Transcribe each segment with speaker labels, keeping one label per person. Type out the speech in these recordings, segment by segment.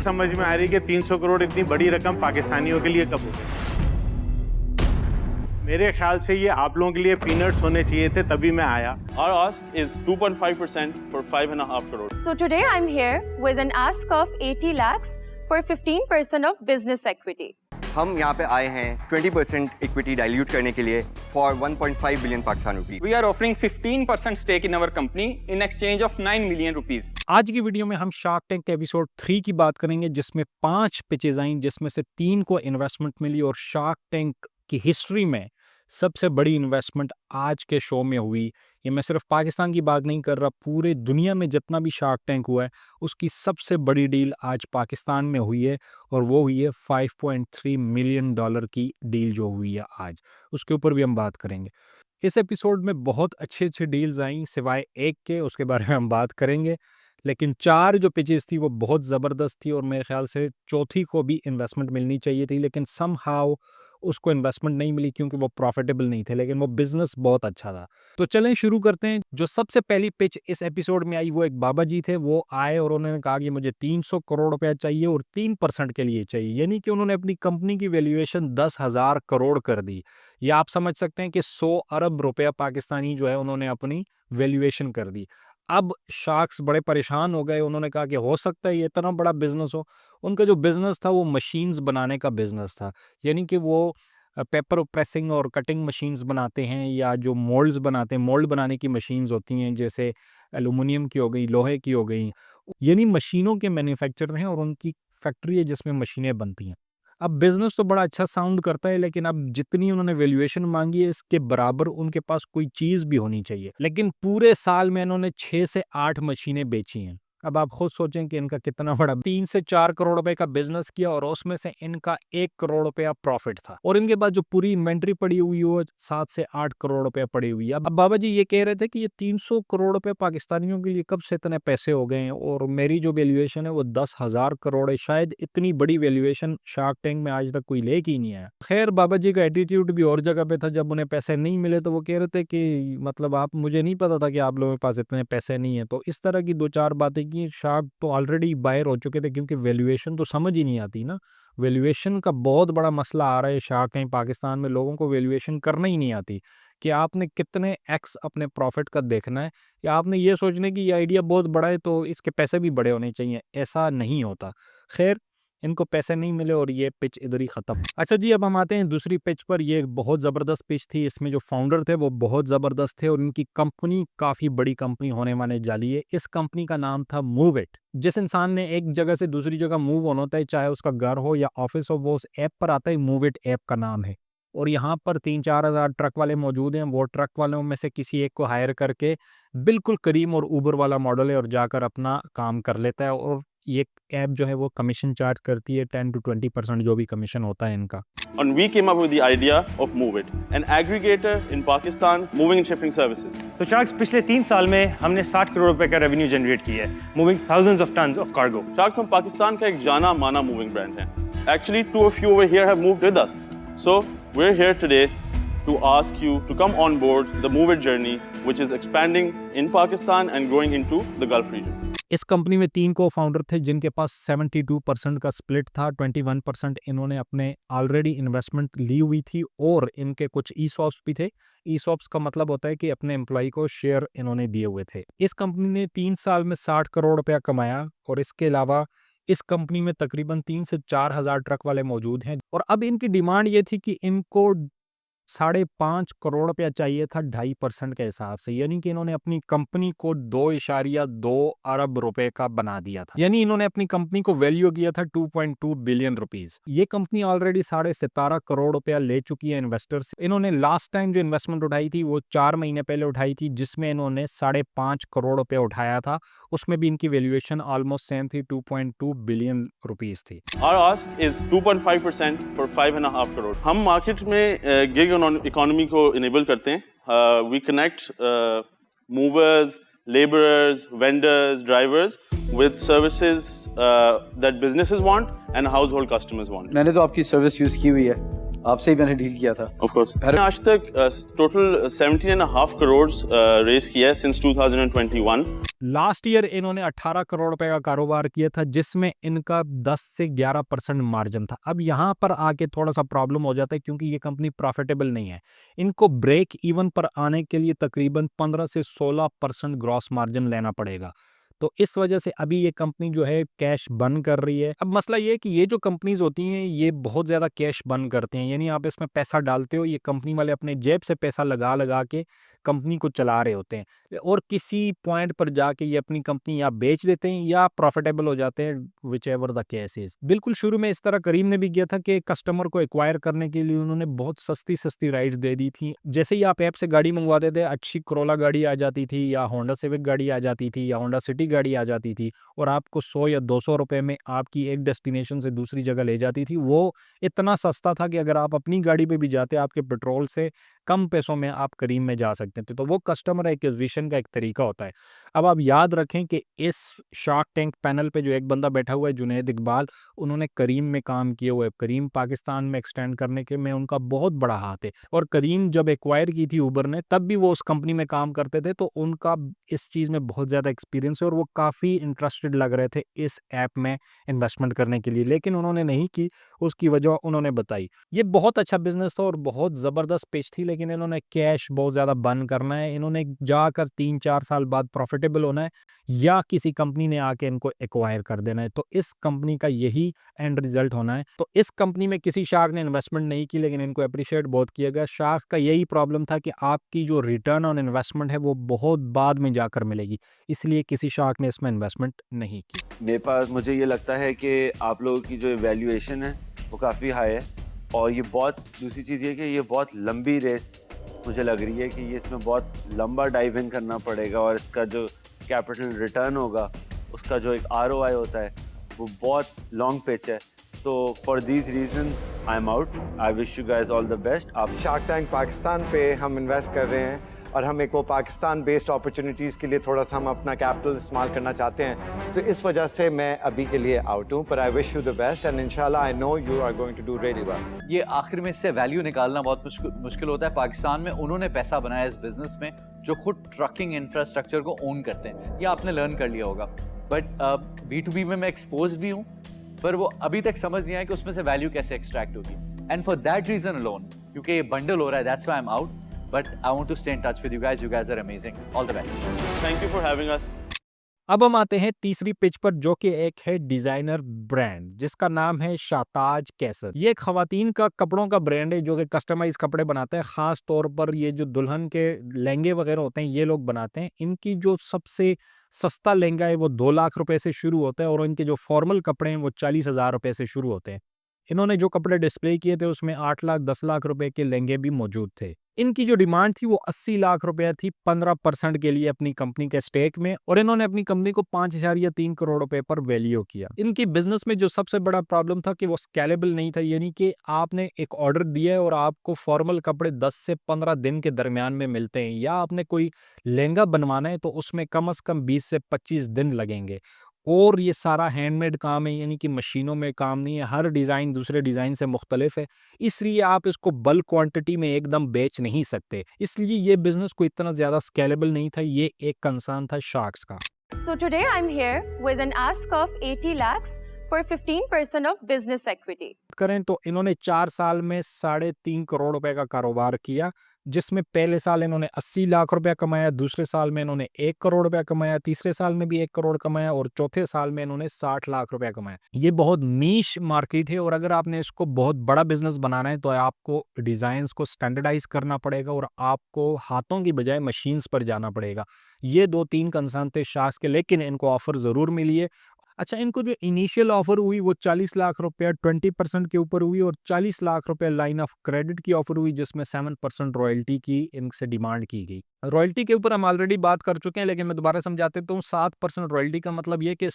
Speaker 1: समझ में आ रही कि 300 करोड़ इतनी बड़ी रकम पाकिस्तानियों के लिए कब हो गई। मेरे ख्याल से ये आप लोगों के लिए पीनट्स होने चाहिए थे, तभी मैं आया।
Speaker 2: Our ask is 2.5% for 5.5 crore.
Speaker 3: So today I'm here with an ask of 80 lakhs for 15% of business equity.
Speaker 4: हम यहाँ पे आए हैं 20% इक्विटी डाइल्यूट करने के लिए for 1.5 billion Pakistan rupees.
Speaker 5: We are offering 15% stake in our company in exchange of 9 million rupees.
Speaker 6: आज की वीडियो में हम शार्क टैंक के एपिसोड 3 की बात करेंगे, जिसमें 5 पिचेज आई, जिसमें से 3 को इन्वेस्टमेंट मिली और शार्क टैंक की हिस्ट्री में सबसे बड़ी इन्वेस्टमेंट आज के शो में हुई। ये मैं सिर्फ पाकिस्तान की बात नहीं कर रहा, पूरे दुनिया में जितना भी शार्क टैंक हुआ है उसकी सबसे बड़ी डील आज पाकिस्तान में हुई है, और वो हुई है $5.3 मिलियन की डील जो हुई है आज। उसके ऊपर भी हम बात करेंगे। इस एपिसोड में बहुत अच्छी अच्छी डील्स आई, सिवाय एक के, उसके बारे में हम बात करेंगे। लेकिन 4 जो पिचेस थी वो बहुत ज़बरदस्त थी, और मेरे ख्याल से चौथी को भी इन्वेस्टमेंट मिलनी चाहिए थी, लेकिन समहाउ उसको इन्वेस्टमेंट नहीं मिली क्योंकि वो प्रॉफिटेबल नहीं थे, लेकिन वो बिजनेस बहुत अच्छा था। तो चलें शुरू करते हैं। जो सबसे पहली पिच इस एपिसोड में आई वो एक बाबा जी थे। वो आए और उन्होंने कहा कि मुझे 300 करोड़ रुपया चाहिए और 3% के लिए चाहिए, यानी कि उन्होंने अपनी कंपनी की वैल्यूएशन 10,000 करोड़ कर दी। या आप समझ सकते हैं कि 100 अरब रुपया पाकिस्तानी जो है उन्होंने अपनी वैल्यूएशन कर दी। अब शार्क्स बड़े परेशान हो गए। उन्होंने कहा कि हो सकता है ये इतना बड़ा बिजनेस हो। उनका जो बिजनेस था वो मशीन्स बनाने का बिजनेस था, यानी कि वो पेपर प्रेसिंग और कटिंग मशीन्स बनाते हैं, या जो मोल्ड्स बनाते हैं, मोल्ड बनाने की मशीन्स होती हैं, जैसे एलुमिनियम की हो गई, लोहे की हो गई, यानी मशीनों के मैन्युफैक्चरर हैं और उनकी फैक्ट्री है जिसमें मशीनें बनती हैं। अब बिजनेस तो बड़ा अच्छा साउंड करता है, लेकिन अब जितनी उन्होंने वैल्यूएशन मांगी है इसके बराबर उनके पास कोई चीज़ भी होनी चाहिए। लेकिन पूरे साल में इन्होंने 6 से 8 मशीनें बेची हैं। अब आप खुद सोचें कि इनका कितना बड़ा 3 से 4 करोड़ रुपए का बिजनेस किया, और उसमें से इनका 1 करोड़ रुपया प्रॉफिट था, और इनके पास जो पूरी इन्वेंट्री पड़ी हुई वो 7 से 8 करोड़ रुपया पड़ी हुई है। अब बाबा जी ये कह रहे थे कि ये 300 करोड़ रुपए पाकिस्तानियों के लिए कब से इतने पैसे हो गए हैं, और मेरी जो वैल्यूएशन है वो 10,000 करोड़ है। शायद इतनी बड़ी वैल्यूएशन शार्क टैंक में आज तक कोई लेके ही नहीं आया। खैर, बाबा जी का एटीट्यूड भी और जगह पे था। जब उन्हें पैसे नहीं मिले तो वो कह रहे थे कि मतलब आप, मुझे नहीं पता था कि आप लोगों के पास इतने पैसे नहीं है। तो इस तरह की 2-4 बातें की। शार्क तो ऑलरेडी बायर हो चुके थे, क्योंकि वैल्यूएशन तो समझ ही नहीं आती ना। वैल्यूएशन का बहुत बड़ा मसला आ रहा है शार्क टैंक पाकिस्तान में। लोगों को वैल्यूएशन करना ही नहीं आती कि आपने कितने एक्स अपने प्रॉफिट का देखना है, या आपने ये सोचने की ये आइडिया बहुत बड़ा है तो इसके पैसे भी बड़े होने चाहिए। ऐसा नहीं होता। खैर, इनको पैसे नहीं मिले और ये पिच इधर ही खत्म। अच्छा जी, अब हम आते हैं दूसरी पिच पर। ये बहुत ज़बरदस्त पिच थी। इसमें जो फाउंडर थे वो बहुत ज़बरदस्त थे, और इनकी कंपनी काफ़ी बड़ी कंपनी होने वाले जाली है। इस कंपनी का नाम था मूव इट। जिस इंसान ने एक जगह से दूसरी जगह मूव होना होता है, चाहे उसका घर हो या ऑफिस हो, वो उस ऐप पर आता है। मूव इट ऐप का नाम है, और यहाँ पर 3-4 हज़ार ट्रक वाले मौजूद हैं। वो ट्रक वालों में से किसी एक को हायर करके, बिल्कुल करीम और ऊबर वाला मॉडल है, और जाकर अपना काम कर लेता है। और ये ऐप जो है वो कमीशन चार्ज करती है, 10 to 20% जो भी कमीशन होता है इनका।
Speaker 2: And we came up with the idea of Move It, an aggregator in Pakistan moving and shipping services.
Speaker 7: तो शार्क्स पिछले 3 साल में हमने 60 करोड़ रुपए का रेवेन्यू जनरेट किया है, moving thousands of tons of cargo.
Speaker 2: Sharks हम पाकिस्तान का एक जाना माना moving brand है। Actually, 2 of you over here have moved with us. So we're here today to ask you to come on board the Move It journey, which is expanding in Pakistan and growing into the Gulf region.
Speaker 6: इस company में 3 को founder थे, जिनके पास 72% का split था। 21% इन्होंने अपने already investment ली हुई थी, और इनके कुछ ईसॉप्स भी थे। ईसॉप्स का मतलब होता है कि अपने एम्प्लॉय को शेयर इन्होंने दिए हुए थे। इस कंपनी ने 3 साल में 60 करोड़ रुपया कमाया, और इसके अलावा इस कंपनी में तकरीबन 3 से 4 हज़ार ट्रक वाले मौजूद हैं। और अब इनकी डिमांड ये थी कि इनको 5.5 करोड़ रुपया चाहिए था 2.5% के हिसाब से, यानी कि इन्होंने अपनी कंपनी को 2.2 अरब रुपए का बना दिया था। यानी इन्होंने अपनी कंपनी को वैल्यू किया था 2.2 बिलियन रुपीस। ये कंपनी ऑलरेडी 17.5 करोड़ रुपया ले चुकी है इन्वेस्टर से। इन्होंने लास्ट टाइम जो इन्वेस्टमेंट उठाई थी वो 4 महीने पहले उठाई थी, जिसमें इन्होंने 5.5 करोड़ रुपया उठाया था। उसमें भी इनकी वैल्यूएशन ऑलमोस्ट सेम थी, 2.2 बिलियन रुपीस थी।
Speaker 2: Our ask is 2.5% for 5.5 crore. हम मार्केट में गिग इकोनॉमी को इनेबल करते हैं। We connect movers, laborers, vendors, drivers with services that businesses want and household customers want.
Speaker 8: मैंने तो आपकी सर्विस यूज़ की हुई है, आपसे ही मैंने डील किया था।
Speaker 2: Of course. मैंने आज तक टोटल 17.5 करोड़ रेस किया है सिंस 2021।
Speaker 6: लास्ट ईयर इन्होंने 18 करोड़ रुपए का कारोबार किया था, जिसमें इनका 10 से 11% मार्जिन था। अब यहाँ पर आके थोड़ा सा प्रॉब्लम हो जाता है क्योंकि ये कंपनी प्रॉफिटेबल नहीं है। इनको ब्रेक इवन पर आने के लिए तकरीबन 15 से 16% ग्रॉस मार्जिन लेना पड़ेगा। तो इस वजह से अभी ये कंपनी जो है कैश बर्न कर रही है। अब मसला ये है कि ये जो कंपनीज होती हैं ये बहुत ज़्यादा कैश बर्न करते हैं, यानी आप इसमें पैसा डालते हो, ये कंपनी वाले अपने जेब से पैसा लगा लगा के कंपनी को चला रहे होते हैं और किसी पॉइंट पर जाके ये अपनी कंपनी या बेच देते हैं या प्रॉफिटेबल हो जाते हैं, which ever the case is. बिल्कुल शुरू में इस तरह करीम ने भी किया था कि कस्टमर को एक्वायर करने के लिए उन्होंने बहुत सस्ती सस्ती राइड्स दे दी थी। जैसे ही आप ऐप से गाड़ी मंगवाते थे, अच्छी कोरोला गाड़ी आ जाती थी या होंडा सिविक गाड़ी आ जाती थी या होंडा सिटी गाड़ी आ जाती थी और आपको 100 या 200 रुपए में आपकी एक डेस्टिनेशन से दूसरी जगह ले जाती थी। वो इतना सस्ता था कि अगर आप अपनी गाड़ी पे भी जाते, आपके पेट्रोल से कम पैसों में आप करीम में जा सकते थे। तो वो कस्टमर एक्विजिशन का एक तरीका होता है। अब आप याद रखें कि इस शार्क टैंक पैनल पे जो एक बंदा बैठा हुआ है, जुनैद इकबाल, उन्होंने करीम में काम किया हुआ है। करीम पाकिस्तान में एक्सटेंड करने के में उनका बहुत बड़ा हाथ है और करीम जब एक्वायर की थी उबर ने, तब भी वो उस कंपनी में काम करते थे, तो उनका इस चीज़ में बहुत ज़्यादा एक्सपीरियंस है और वो काफ़ी इंटरेस्टेड लग रहे थे इस ऐप में इन्वेस्टमेंट करने के लिए, लेकिन उन्होंने नहीं की। उसकी वजह उन्होंने बताई। ये बहुत अच्छा बिजनेस था और बहुत ज़बरदस्त पिच थी, लेकिन इन्होंने कैश बहुत ज़्यादा बर्न करना है, इन्होंने जाकर 3-4 साल बाद प्रॉफिटेबल होना है या किसी कंपनी ने आके इनको एक्वायर कर देना है। तो इस कंपनी का यही एंड रिजल्ट होना है। तो इस कंपनी में किसी शार्क ने इन्वेस्टमेंट नहीं की, लेकिन इनको अप्रिशिएट बहुत किया गया। शार्क का यही प्रॉब्लम था कि आपकी जो रिटर्न ऑन इन्वेस्टमेंट है वो बहुत बाद में जाकर मिलेगी, इसलिए किसी शार्क ने इसमें इन्वेस्टमेंट नहीं की।
Speaker 9: मेरे पास मुझे ये लगता है कि आप लोगों की जो वैल्यूएशन है वो काफ़ी हाई है और ये बहुत, दूसरी चीज़ ये कि ये बहुत लंबी रेस मुझे लग रही है कि ये इसमें बहुत लंबा डाइव इन करना पड़ेगा और इसका जो कैपिटल रिटर्न होगा, उसका जो एक ROI होता है वो बहुत लॉन्ग पिच है। तो for these reasons I am out. I wish you guys all the best.
Speaker 10: आप शार्क टैंक पाकिस्तान पे हम इन्वेस्ट कर रहे हैं और हम एक वो पाकिस्तान बेस्ड अपॉर्चुनिटीज़ के लिए थोड़ा सा हम अपना कैपिटल इस्तेमाल करना चाहते हैं, तो इस वजह से मैं अभी के लिए आउट हूँ। पर I wish you the best and इंशाल्लाह I know you are going to do really well.
Speaker 8: ये आखिर में इससे वैल्यू निकालना बहुत मुश्किल होता है। पाकिस्तान में उन्होंने पैसा बनाया इस बिजनेस में जो खुद ट्रकिंग इंफ्रास्ट्रक्चर को ओन करते हैं, ये आपने लर्न कर लिया होगा। बट B2B में मैं एक्सपोज भी हूँ, पर वो अभी तक समझ नहीं आया कि उसमें से वैल्यू कैसे एक्सट्रैक्ट होगी। And for that reason alone, क्योंकि ये बंडल हो रहा है, that's why I am out. But I want to stay in touch with you guys. You guys are amazing. All the best.
Speaker 2: Thank you for having us.
Speaker 6: अब हम आते हैं तीसरी पिच पर, जो कि एक है डिजाइनर ब्रांड जिसका नाम है शाताज कैसर। ये एक खवातीन का कपड़ों का ब्रांड है जो कि कस्टमाइज कपड़े बनाते हैं। खास तौर पर ये जो दुल्हन के लहंगे वगैरह होते हैं ये लोग बनाते हैं। इनकी जो सबसे सस्ता लहंगा है वो 2 लाख रुपए से शुरू होता है और इनके जो फॉर्मल कपड़े हैं वो 40,000 रुपए से शुरू होते हैं। इन्होंने जो कपड़े डिस्प्ले किए थे उसमें 8 लाख 10 लाख रुपए के लहंगे भी मौजूद थे। इनकी जो डिमांड थी वो 80 लाख रुपया थी 15% के लिए अपनी कंपनी के स्टेक में, और इन्होंने अपनी कंपनी को 5.3 करोड़ रुपए पर वैल्यू किया। इनकी बिजनेस में जो सबसे बड़ा प्रॉब्लम था कि वो स्केलेबल नहीं था, यानी कि आपने एक ऑर्डर दिया है और आपको फॉर्मल कपड़े 10 से 15 दिन के दरमियान में मिलते हैं, या आपने कोई लहंगा बनवाना है तो उसमें कम से कम 20 से 25 दिन लगेंगे। और ये सारा हैंडमेड काम है, यानी कि मशीनों में काम नहीं है। हर डिज़ाइन दूसरे डिज़ाइन से मुख्तलिफ है, इसलिए आप इसको बल्क क्वांटिटी में एकदम बेच नहीं सकते। इसलिए ये बिजनेस को इतना ज़्यादा स्केलेबल नहीं था। ये एक कंसर्न था शार्क्स का।
Speaker 3: So today I'm here with an ask of 80 lakhs for 15% of business equity.
Speaker 6: करें तो इन्होंने 4 साल में 3.5 करोड़ रुपए का कारोबार किया, जिसमें पहले साल इन्होंने 80 लाख रुपया कमाया, दूसरे साल में इन्होंने 1 करोड़ रुपया कमाया, तीसरे साल में भी 1 करोड़ कमाया और चौथे साल में इन्होंने 60 लाख रुपया कमाया। ये बहुत नीश मार्केट है और अगर आपने इसको बहुत बड़ा बिजनेस बनाना है तो आपको डिज़ाइंस को स्टैंडर्डाइज करना पड़ेगा और आपको हाथों की बजाय मशीन्स पर जाना पड़ेगा। ये 2-3 कंसर्न थे शार्क्स के, लेकिन इनको ऑफर ज़रूर मिली है। अच्छा, इनको जो इनिशियल ऑफर हुई वो 40 लाख रुपया 20% के ऊपर हुई और 40 लाख रुपया लाइन ऑफ क्रेडिट की ऑफर हुई, जिसमें 7% रॉयल्टी की इनसे डिमांड की गई। रॉयल्टी के ऊपर हम ऑलरेडी बात कर चुके हैं, लेकिन मैं दोबारा समझा देता हूँ। 7% रॉयल्टी का मतलब ये कि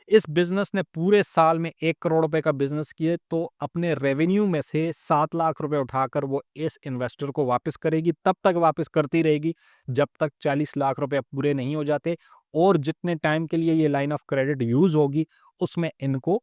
Speaker 6: इस बिजनेस ने पूरे साल में 1 करोड़ रुपए का बिजनेस किए तो अपने रेवेन्यू में से 7 लाख रुपए उठाकर वो इस इन्वेस्टर को वापस करेगी। तब तक वापस करती रहेगी जब तक 40 लाख रुपए पूरे नहीं हो जाते, और जितने टाइम के लिए ये लाइन ऑफ क्रेडिट यूज होगी उसमें इनको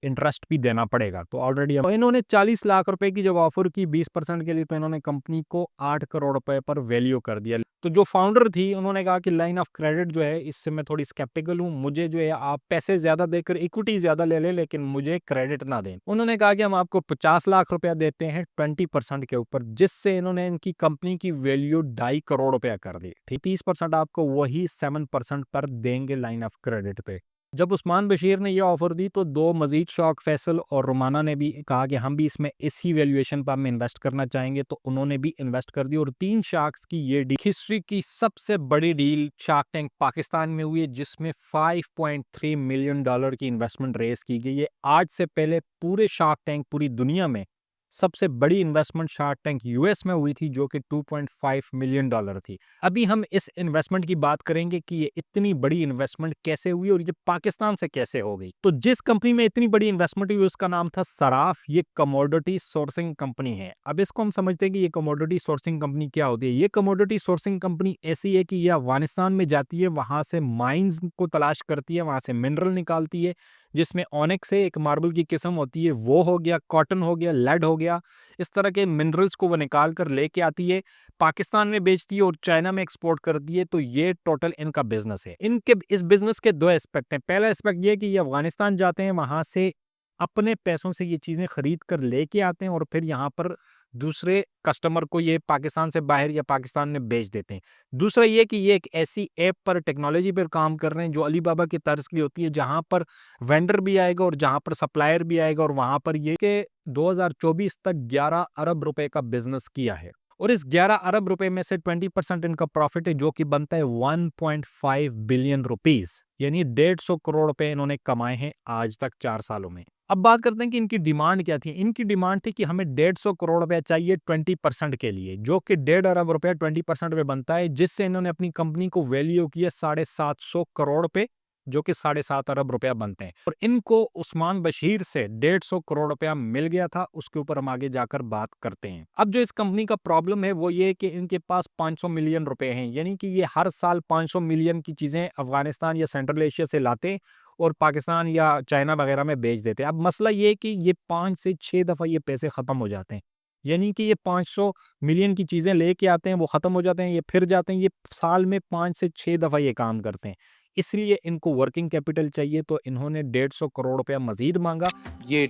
Speaker 6: इंटरेस्ट भी देना पड़ेगा। तो ऑलरेडी इन्होंने 40 लाख रुपए की जब ऑफर की 20% के लिए, तो इन्होंने कंपनी को 8 करोड़ रुपए पर वैल्यू कर दिया। तो जो फाउंडर थी उन्होंने कहा कि लाइन ऑफ क्रेडिट जो है इससे मैं थोड़ी स्केप्टिकल हूँ, मुझे जो है आप पैसे ज्यादा देकर इक्विटी ज्यादा ले लेकिन मुझे क्रेडिट ना दें। उन्होंने कहा कि हम आपको 50 लाख रुपया देते हैं 20% के ऊपर, जिससे इन्होंने इनकी कंपनी की वैल्यू 2.5 करोड़ रुपया कर दी। 30% आपको वही 7% पर देंगे लाइन ऑफ क्रेडिट पे। जब उस्मान बशीर ने यह ऑफर दी तो दो मजीद शौक, फैसल और रुमाना ने भी कहा कि हम भी इसमें इसी वैल्यूएशन पर हम इन्वेस्ट करना चाहेंगे, तो उन्होंने भी इन्वेस्ट कर दी। और 3 शार्क्स की ये डील हिस्ट्री की सबसे बड़ी डील शार्क टैंक पाकिस्तान में हुई है, जिसमें $5.3 मिलियन की इन्वेस्टमेंट रेस की गई है। आज से पहले पूरे शार्क टैंक पूरी दुनिया में सबसे बड़ी इन्वेस्टमेंट शार्क टैंक यूएस में हुई थी, जो कि $2.5 मिलियन थी। अभी हम इस इन्वेस्टमेंट की बात करेंगे कि ये इतनी बड़ी इन्वेस्टमेंट कैसे हुई और ये पाकिस्तान से कैसे हो गई। तो जिस कंपनी में इतनी बड़ी इन्वेस्टमेंट हुई उसका नाम था सराफ। ये कमोडिटी सोर्सिंग कंपनी है। अब इसको हम समझते हैं कि ये कमोडिटी सोर्सिंग कंपनी क्या होती है। ये कमोडिटी सोर्सिंग कंपनी ऐसी है कि ये अफगानिस्तान में जाती है, वहां से माइंस को तलाश करती है, वहां से मिनरल निकालती है, जिसमें ऑनिक्स है, एक मार्बल की किस्म होती है, वो हो गया, कॉटन हो गया, लेड हो गया, इस तरह के मिनरल्स को वो निकाल कर लेके आती है, पाकिस्तान में बेचती है और चाइना में एक्सपोर्ट करती है। तो ये टोटल इनका बिजनेस है। इनके इस बिजनेस के 2 एस्पेक्ट हैं। पहला एस्पेक्ट ये कि ये अफगानिस्तान जाते हैं, वहां से अपने पैसों से ये चीजें खरीद कर लेके आते हैं और फिर यहाँ पर दूसरे कस्टमर को ये पाकिस्तान से बाहर या पाकिस्तान में बेच देते हैं। दूसरा ये कि ये एक ऐसी ऐप पर, टेक्नोलॉजी पर काम कर रहे हैं जो अलीबाबा की तर्ज की होती है, जहां पर वेंडर भी आएगा और जहां पर सप्लायर भी आएगा, और वहां पर ये के 2024 तक 11 अरब रुपए का बिजनेस किया है। और इस 11 अरब रुपए में से 20% इनका प्रॉफिट है, जो कि बनता है 1.5 बिलियन रुपीस, यानी 150 करोड़ रुपए इन्होंने कमाए हैं आज तक 4 सालों में। अब बात करते हैं कि इनकी डिमांड क्या थी। इनकी डिमांड थी कि हमें 150 करोड़ रुपया चाहिए 20% के लिए, जो कि 1.5 अरब रुपया 20% में बनता है, जिससे इन्होंने अपनी कंपनी को वैल्यू किया 750 करोड़ पे, जो कि 7.5 अरब रुपया बनते हैं। और इनको उस्मान बशीर से 150 करोड़ रुपया मिल गया था। उसके ऊपर हम आगे जाकर बात करते हैं। अब जो इस कंपनी का प्रॉब्लम है वो ये कि इनके पास 500 मिलियन रुपए हैं, यानी कि ये हर साल 500 मिलियन की चीजें अफगानिस्तान या सेंट्रल एशिया से लाते और पाकिस्तान या चाइना वगैरह में बेच देते हैं। अब मसला ये है कि ये 5 से 6 दफा ये पैसे खत्म हो जाते हैं, यानी कि ये 500 मिलियन की चीजें लेके आते हैं, वो खत्म हो जाते हैं, ये फिर जाते हैं, ये साल में 5 से 6 दफा ये काम करते हैं। इसलिए इनको वर्किंग कैपिटल चाहिए, तो इन्होंने 150 करोड़ रुपया मजीद मांगा।
Speaker 8: ये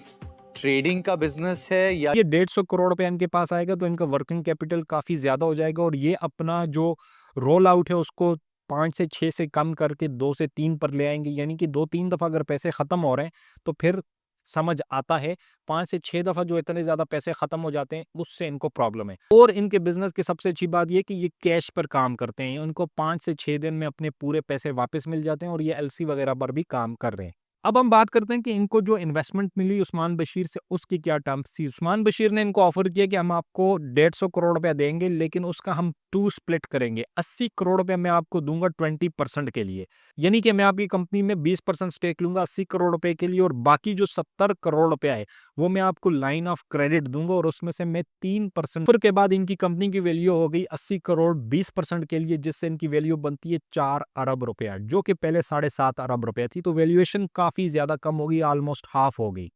Speaker 8: ट्रेडिंग का बिजनेस है या
Speaker 6: ये 150 करोड़ रुपया इनके पास आएगा तो इनका वर्किंग कैपिटल काफी ज्यादा हो जाएगा, और ये अपना जो रोल आउट है उसको 5 से 6 से कम करके 2 से 3 पर ले आएंगे। यानी कि 2-3 दफा अगर पैसे खत्म हो रहे हैं तो फिर समझ आता है 5 से 6 दफा जो इतने ज्यादा पैसे खत्म हो जाते हैं उससे इनको प्रॉब्लम है। और इनके बिजनेस की सबसे अच्छी बात ये कि ये कैश पर काम करते हैं, उनको 5 से 6 दिन में अपने पूरे पैसे वापस मिल जाते हैं, और ये एलसी वगैरह पर भी काम कर रहे हैं। अब हम बात करते हैं कि इनको जो इन्वेस्टमेंट मिली उस्मान बशीर से, उसकी क्या टर्म्स थी। उस्मान बशीर ने इनको ऑफर किया कि हम आपको 150 करोड़ रुपया देंगे, लेकिन उसका हम 2 स्प्लिट करेंगे। 80 करोड़ रुपया मैं आपको दूंगा 20% के लिए, यानी कि मैं आपकी कंपनी में 20% स्टेक लूंगा 80 करोड़ रुपए के लिए, और बाकी जो 70 करोड़ रुपया है वो मैं आपको लाइन ऑफ क्रेडिट दूंगा, और उसमें से मैं 3%। फिर के बाद इनकी कंपनी की वैल्यू हो गई 80 करोड़ 20% के लिए, जिससे इनकी वैल्यू बनती है 4 अरब रुपया, जो कि पहले 7.5 अरब रुपया थी। तो वैल्यूएशन काफी ज्यादा कम होगी, ऑलमोस्ट हाफ हो गई।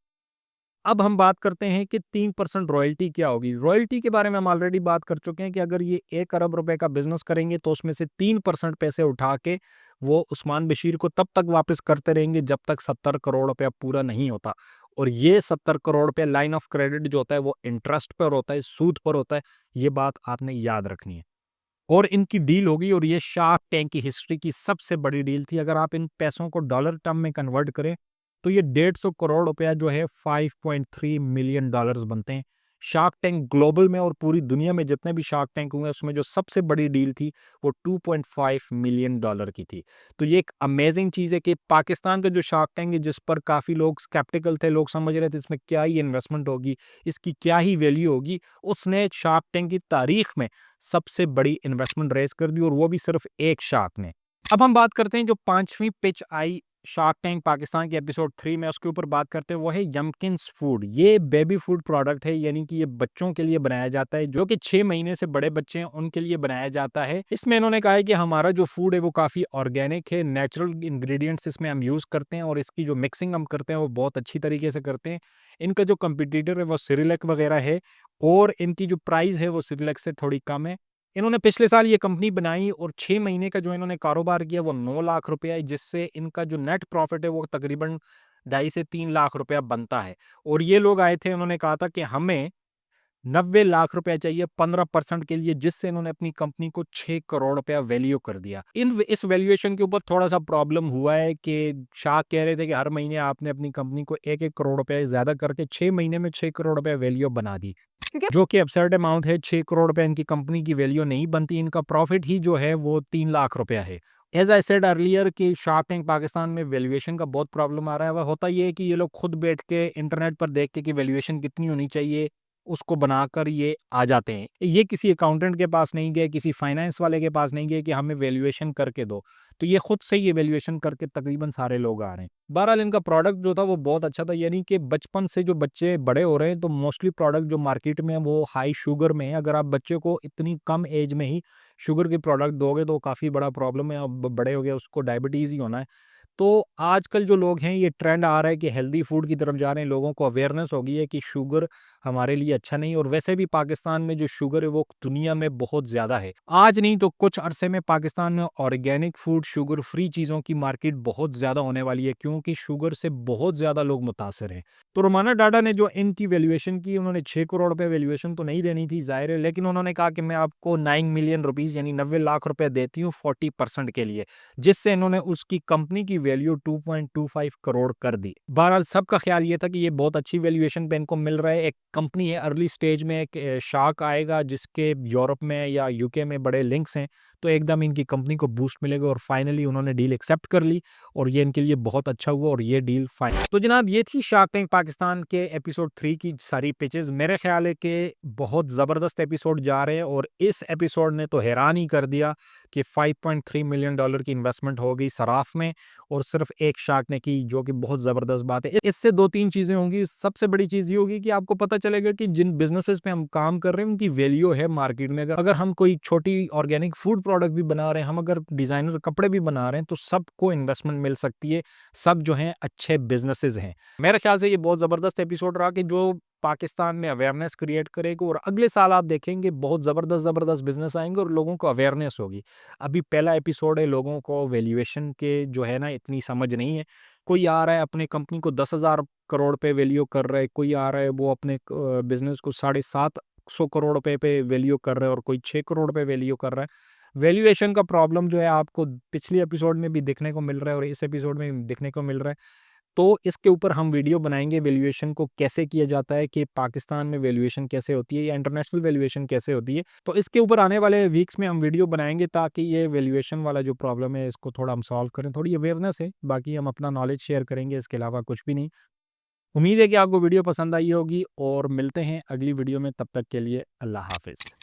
Speaker 6: अब हम बात करते हैं कि 3% रॉयल्टी क्या होगी। रॉयल्टी के बारे में हम ऑलरेडी बात कर चुके हैं कि अगर ये 1 अरब रुपए का बिजनेस करेंगे तो उसमें से 3% पैसे उठा के वो उस्मान बशीर को तब तक वापस करते रहेंगे जब तक 70 करोड़ रुपया पूरा नहीं होता। और ये 70 करोड़ रुपया लाइन ऑफ क्रेडिट जो होता है वो इंटरेस्ट पर होता है, सूद पर होता है। ये बात आपने याद रखनी है। और इनकी डील होगी, और ये शार्क टैंक की हिस्ट्री की सबसे बड़ी डील थी। अगर आप इन पैसों को डॉलर टर्म में कन्वर्ट करें तो ये 150 करोड़ रुपया जो है 5.3 मिलियन डॉलर्स बनते हैं। शार्क टैंक ग्लोबल में और पूरी दुनिया में जितने भी शार्क टैंक हुए उसमें जो सबसे बड़ी डील थी वो 2.5 मिलियन डॉलर की थी। तो ये एक अमेजिंग चीज़ है कि पाकिस्तान का जो शार्क टैंक है, जिस पर काफ़ी लोग स्केप्टिकल थे, लोग समझ रहे थे इसमें क्या ही इन्वेस्टमेंट होगी, इसकी क्या ही वैल्यू होगी, उसने शार्क टैंक की तारीख में सबसे बड़ी इन्वेस्टमेंट रेज कर दी, और वो भी सिर्फ एक शार्क ने। अब हम बात करते हैं जो 5वीं पिच आई शार्क टैंक पाकिस्तान के एपिसोड 3 में उसके ऊपर बात करते हैं वो है यमकिंस फूड। ये बेबी फूड प्रोडक्ट है, यानी कि ये बच्चों के लिए बनाया जाता है, जो कि 6 महीने से बड़े बच्चे हैं उनके लिए बनाया जाता है। इसमें इन्होंने कहा है कि हमारा जो फूड है वो काफ़ी ऑर्गेनिक है, नेचुरल इंग्रेडिएंट्स इसमें हम यूज़ करते हैं और इसकी जो मिक्सिंग हम करते हैं वो बहुत अच्छी तरीके से करते हैं। इनका जो कंपिटिटर है वो सिरिलैक वगैरह है और इनकी जो प्राइस है वो सिरिलैक से थोड़ी कम है। इन्होंने पिछले साल ये कंपनी बनाई और 6 महीने का जो इन्होंने कारोबार किया वो 9 लाख रुपया है, जिससे इनका जो नेट प्रॉफिट है वो तकरीबन 2.5 से 3 लाख रुपया बनता है। और ये लोग आए थे, उन्होंने कहा था कि हमें 90 लाख रुपया चाहिए 15% के लिए, जिससे इन्होंने अपनी कंपनी को 6 करोड़ रुपया वैल्यू कर दिया। इस वैल्यूएशन के ऊपर थोड़ा सा प्रॉब्लम हुआ है कि शाह कह रहे थे कि हर महीने आपने अपनी कंपनी को 1-1 करोड़ रुपया ज़्यादा करके 6 महीने में 6 करोड़ रुपया वैल्यू बना दी, जो कि absurd अमाउंट है। 6 करोड़ रुपए इनकी कंपनी की वैल्यू नहीं बनती, इनका प्रॉफिट ही जो है वो 3 लाख रुपया है। एज आई सेड अर्लियर कि शार्क टैंक पाकिस्तान में वैल्यूएशन का बहुत प्रॉब्लम आ रहा है। वह होता ये है कि ये लोग खुद बैठ के इंटरनेट पर देख के कि वैल्यूएशन कितनी होनी चाहिए, उसको बनाकर ये आ जाते हैं। ये किसी अकाउंटेंट के पास नहीं गए, किसी फाइनेंस वाले के पास नहीं गए कि हमें वैल्यूएशन करके दो, तो ये खुद से ये वैल्यूएशन करके तकरीबन सारे लोग आ रहे हैं। बहरहाल इनका प्रोडक्ट जो था वो बहुत अच्छा था, यानी कि बचपन से जो बच्चे बड़े हो रहे हैं तो मोस्टली प्रोडक्ट जो मार्केट में है वो हाई शुगर में है। अगर आप बच्चे को इतनी कम एज में ही शुगर के प्रोडक्ट दोगे तो काफ़ी बड़ा प्रॉब्लम है। अब बड़े हो गए उसको डायबिटीज़ ही होना है। तो आजकल जो लोग हैं ये ट्रेंड आ रहा है कि हेल्दी फूड की तरफ जा रहे हैं, लोगों को अवेयरनेस हो गई है कि शुगर हमारे लिए अच्छा नहीं। और वैसे भी पाकिस्तान में जो शुगर है वो दुनिया में बहुत ज़्यादा है। आज नहीं तो कुछ अरसे में पाकिस्तान में ऑर्गेनिक फूड, शुगर फ्री चीज़ों की मार्केट बहुत ज़्यादा होने वाली है, क्योंकि शुगर से बहुत ज़्यादा लोग मुतासर हैं। तो रोमाना डाडा ने जो इनकी वैल्यूएशन की, उन्होंने 6 करोड़ रुपये वैल्यूएशन तो नहीं देनी थी ज़ाहिर है, लेकिन उन्होंने कहा कि मैं आपको 9 मिलियन रुपीज़ यानी 90 लाख रुपये देती हूँ 40% के लिए, जिससे इन्होंने उसकी कंपनी की वैल्यू 2.25 करोड़ कर दी। बहरहाल सबका ख्याल ये था कि ये बहुत अच्छी वैल्यूएशन पे इनको मिल रहा है। एक कंपनी है अर्ली स्टेज में, एक शार्क आएगा जिसके यूरोप में या यूके में बड़े लिंक्स हैं, तो एकदम इनकी कंपनी को बूस्ट मिलेगा। और फाइनली उन्होंने डील एक्सेप्ट कर ली और ये इनके लिए बहुत अच्छा हुआ और ये डील फाइनल। तो जनाब ये थी शार्क टैंक पाकिस्तान के एपिसोड 3 की सारी पिचेस। मेरे ख्याल है कि बहुत ज़बरदस्त एपिसोड जा रहे हैं और इस एपिसोड ने तो हैरान ही कर दिया कि $5.3 मिलियन की इन्वेस्टमेंट हो गई सराफ में और सिर्फ एक शार्क ने की, जो कि बहुत ज़बरदस्त बात है। इससे 2-3 चीज़ें होंगी। सबसे बड़ी चीज़ ये होगी कि आपको पता चलेगा कि जिन बिजनेसेस पे हम काम कर रहे हैं उनकी वैल्यू है मार्केट में। अगर हम कोई छोटी ऑर्गेनिक फूड प्रोडक्ट भी बना रहे हैं, हम अगर डिज़ाइनर कपड़े भी बना रहे हैं, तो सबको इन्वेस्टमेंट मिल सकती है। सब जो हैं अच्छे बिजनेसेस हैं। मेरे ख्याल से ये बहुत ज़बरदस्त एपिसोड रहा कि जो पाकिस्तान में अवेयरनेस क्रिएट करेगा और अगले साल आप देखेंगे बहुत ज़बरदस्त बिजनेस आएंगे और लोगों को अवेयरनेस होगी। अभी पहला एपिसोड है, लोगों को वैल्यूएशन के जो है ना इतनी समझ नहीं है। कोई आ रहा है अपने कंपनी को 10,000 करोड़ पे वैल्यू कर रहा है, कोई आ रहा है वो अपने बिजनेस को 750 करोड़ रुपए पे वैल्यू कर रहा है और कोई 6 करोड़ पे वैल्यू कर रहा है। वैल्यूएशन का प्रॉब्लम जो है आपको पिछले एपिसोड में भी देखने को मिल रहा है और इस एपिसोड में देखने को मिल रहा है। तो इसके ऊपर हम वीडियो बनाएंगे, वैल्यूएशन को कैसे किया जाता है, कि पाकिस्तान में वैल्यूएशन कैसे होती है या इंटरनेशनल वैल्यूएशन कैसे होती है। तो इसके ऊपर आने वाले वीक्स में हम वीडियो बनाएंगे ताकि ये वैल्यूएशन वाला जो प्रॉब्लम है इसको थोड़ा हम सॉल्व करें। थोड़ी अवेयरनेस है, बाकी हम अपना नॉलेज शेयर करेंगे, इसके अलावा कुछ भी नहीं। उम्मीद है कि आपको वीडियो पसंद आई होगी और मिलते हैं अगली वीडियो में। तब तक के लिए अल्लाह हाफिज़।